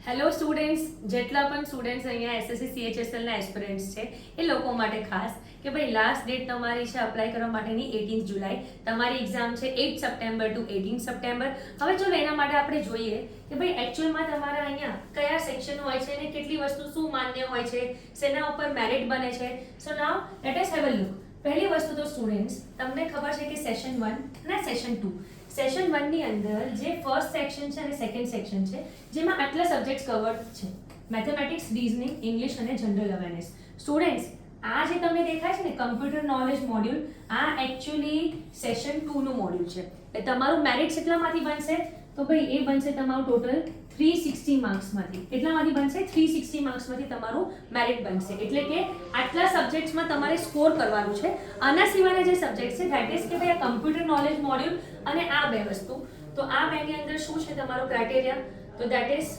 Hello students, જેટલા પણ students અહીંયા એસએસસી સીએચએસએલના એસ્પિરન્ટ્સ છે એ લોકો માટે ખાસ કે ભાઈ લાસ્ટ ડેટ તમારી છે અપ્લાય કરવા માટેની 18 જુલાઈ. તમારી એક્ઝામ છે 8 સપ્ટેમ્બર ટુ 18 સપ્ટેમ્બર. હવે ચલો એના માટે આપણે જોઈએ કે ભાઈ એકચ્યુઅલમાં તમારા અહીંયા કયા સેક્શન હોય છે અને કેટલી વસ્તુ શું માન્ય હોય છે, શેના ઉપર મેરિટ બને છે. So now let us have a look. પહેલી વસ્તુ તો સ્ટુડન્ટ્સ, તમને ખબર છે કે સેશન 1 અને સેશન 2. સેશન 1 ની અંદર જે ફર્સ્ટ સેક્શન છે અને સેકન્ડ સેક્શન છે, જેમાં આટલા સબ્જેક્ટ્સ કવર્ડ છે: મેથેમેટિક્સ, રીઝનિંગ, ઇંગ્લિશ અને જનરલ અવેરનેસ. સ્ટુડન્ટ્સ, આ જે તમને દેખાય છે ને કમ્પ્યુટર નોલેજ મોડ્યુલ, આ એકચ્યુઅલી સેશન 2 નું મોડ્યુલ છે. એટલે તમારું મેરિટ કેટલામાંથી બનશે? તો ભાઈ એ બનશે તમારું ટોટલ 360 માર્ક્સમાંથી. કેટલામાંથી બનશે? 360 માર્ક્સમાંથી તમારું મેરિટ બનશે. એટલે કે આટલા સબ્જેક્ટ્સમાં તમારે સ્કોર કરવાનું છે. આના સિવાયના જે સબ્જેક્ટ છે ધેટ ઇઝ કે ભાઈ આ કમ્પ્યુટર નોલેજ મોડ્યુલ અને આ બે વસ્તુ. તો આ બેની અંદર શું છે તમારો ક્રાઇટેરિયા? તો ધેટ ઇઝ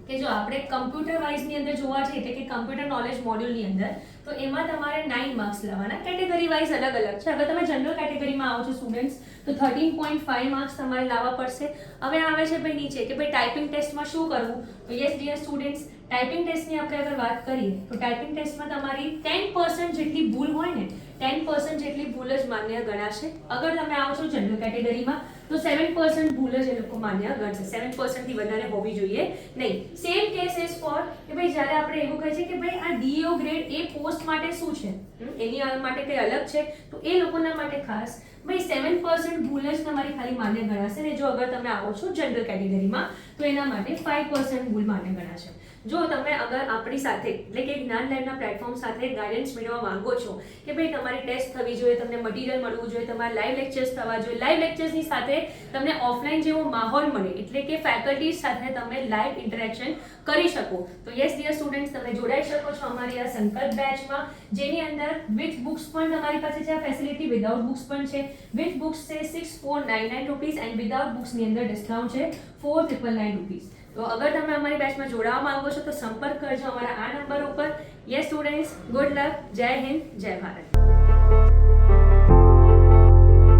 કે જો આપણે કમ્પ્યુટર વાઇઝની અંદર જોવા જઈએ એટલે કે કમ્પ્યુટર નોલેજ મોડ્યુલની અંદર, તો એમાં તમારે 9 માર્ક્સ લેવાના. કેટેગરી વાઇઝ અલગ અલગ છે. હવે તમે જનરલ કેટેગરીમાં આવો છો સ્ટુડન્ટ્સ, તો 13.5 માર્ક્સ તમારે લાવવા પડશે. હવે આવે છે ભાઈ નીચે કે ભાઈ ટાઈપિંગ ટેસ્ટમાં શું કરવું? તો યસ ડિયર સ્ટુડન્ટ્સ, ટાઈપિંગ ટેસ્ટની આપણે અગર વાત કરીએ તો ટાઈપિંગ ટેસ્ટમાં તમારી 10% જેટલી ભૂલ હોય ને, 10% જેટલી ભૂલ જ માન્ય ગણાશે. અગર તમે આવો છો જનરલ કેટેગરીમાં તો 7% ભૂલ જ એ લોકો માન્ય ગણશે. 7% થી વધારે હોવી જોઈએ નહીં. સેમ કેસ ઇઝ ફોર કે ભાઈ જ્યારે આપણે એવું કહે છે કે ભાઈ આ ડીઓ ગ્રેડ એ પોસ્ટ માટે શું છે, એની માટે કંઈ અલગ છે, તો એ લોકોના માટે ખાસ ભાઈ 7% ભૂલ જ તમારી ખાલી માન્ય ગણાશે. ને જો અગર તમે આવો છો જનરલ કેટેગરીમાં તો એના માટે 5% ભૂલ માન્ય ગણાશે. જો તમે અગર આપણી સાથે એટલે કે જ્ઞાન લાઈવના પ્લેટફોર્મ સાથે ગાઈડન્સ મેળવવા માંગો છો કે ભાઈ તમારી ટેસ્ટ થવી જોઈએ, તમને મટીરિયલ મળવું જોઈએ, તમારા લાઈવ લેક્ચર્સ થવા જોઈએ, લાઈવ લેક્ચર્સની સાથે તમને ઓફલાઈન જેવો માહોલ મળે એટલે કે ફેકલ્ટી સાથે તમે લાઈવ ઇન્ટરેક્શન કરી શકો, તો યસ ડિયર સ્ટુડન્ટ્સ, તમે જોડાઈ શકો છો અમારી આ સંકલ્પ બેચમાં, જેની અંદર વિથ બુક્સ પણ તમારી પાસે છે આ ફેસિલિટી, વિધાઉટ બુક્સ પણ છે. વિથ બુક્સ છે 6499 રૂપીસ એન્ડ વિધાઉટ બુક્સની અંદર ડિસ્કાઉન્ટ છે 4999 રૂપીસ. તો અગર તમે અમારી બેચમાં જોડાવા માંગો છો તો સંપર્ક કરજો અમારા આ નંબર ઉપર. Yes students, good luck. જય હિન્દ, જય ભારત.